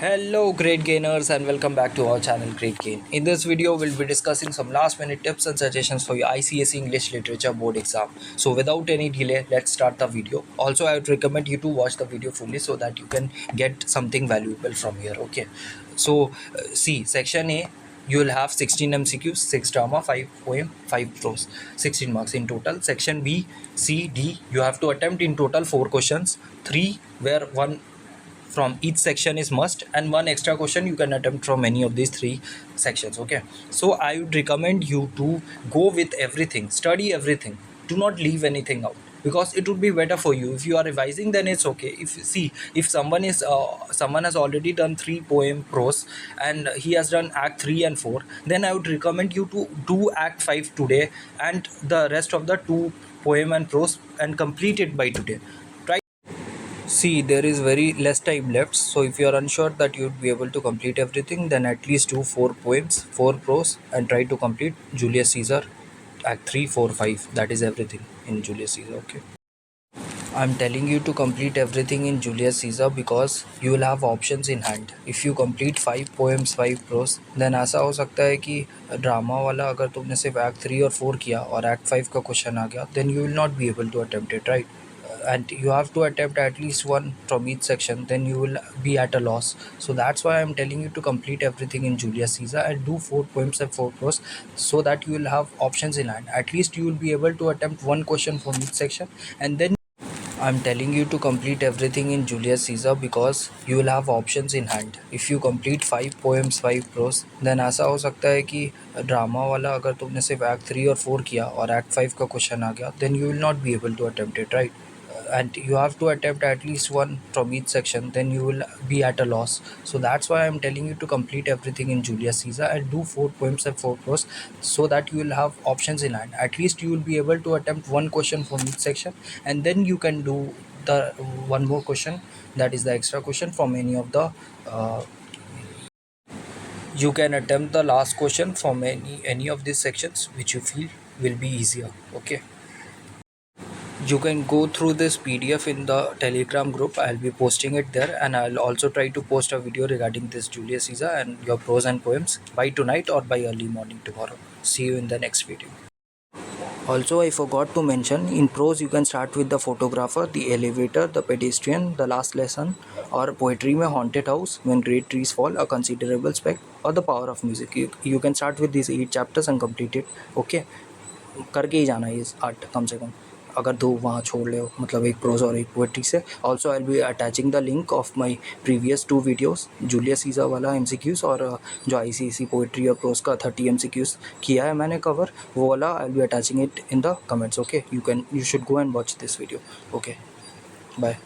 Hello great gainers and welcome back to our channel Great Gain. In this video we'll be discussing some last minute tips and suggestions for your ICSE English Literature board exam. So without any delay, let's start the video. Also I would recommend you to watch the video fully so that you can get something valuable from here. Okay. So see, section A, you will have 16 MCQs, 6 drama, 5 poem, 5 prose, 16 marks in total. Section B, C, D, you have to attempt in total 4 questions, 3 where 1 from each section is must and 1 extra question you can attempt from any of these 3 sections. Okay, so I would recommend you to go with everything, study everything, do not leave anything out, because it would be better for you. If you are revising, then it's okay. If someone has already done 3 poem prose and he has done act 3 and 4, then I would recommend you to do act 5 today and the rest of the 2 poem and prose and complete it by today. See, there is very less time left, so if you are unsure that you would be able to complete everything, then at least do 4 poems, 4 prose, and try to complete Julius Caesar, Act 3, 4, 5. That is everything in Julius Caesar, okay? I'm telling you to complete everything in Julius Caesar because you will have options in hand. If you complete 5 poems, 5 prose, then ऐसा हो सकता है कि drama वाला अगर तुमने सिर्फ Act 3 और 4 किया और Act 5 का क्वेश्चन आ गया, then you will not be able to attempt it, right? And you have to attempt at least 1 from each section, then you will be at a loss. So that's why I'm telling you to complete everything in Julius Caesar and do 4 poems and 4 prose so that you will have options in hand. At least you will be able to attempt 1 question from each section, and then I'm telling you to complete everything in Julius Caesar because you will have options in hand. If you complete 5 poems, 5 prose, then ऐसा हो सकता है कि drama वाला अगर तुमने सिर्फ Act 3 और 4 किया और Act 5 का क्वेश्चन आ गया, then you will not be able to attempt it, right? And you have to attempt at least 1 from each section, then you will be at a loss. So that's why I'm telling you to complete everything in Julius Caesar and do 4 poems and 4 prose so that you will have options in hand. At least you will be able to attempt 1 question from each section, and then you can do the 1 more question, that is the extra question from any of the you can attempt the last question from any of these sections which you feel will be easier. Okay, you can go through this PDF in the Telegram group. I'll be posting it there, and I'll also try to post a video regarding this Julius Caesar and your prose and poems by tonight or by early morning tomorrow. See you in the next video. Also, I forgot to mention, in prose you can start with the photographer, the elevator, the pedestrian, the last lesson, or poetry में haunted house, when great trees fall, a considerable speck, or the power of music. You can start with these 8 chapters and complete it. Okay, करके ही जाना है ये 8 कम से कम, अगर 2 वहाँ छोड़ ले हो, मतलब एक प्रोज और एक पोएट्री से. Also I will be attaching the link of my previous 2 videos, Julius Caesar वाला MCQs और जो ICSE पोएट्री और प्रोज का 30 MCQs किया है मैंने कवर, वो वाला I will be attaching it in the comments. Okay, you should go and watch this video. Okay, bye.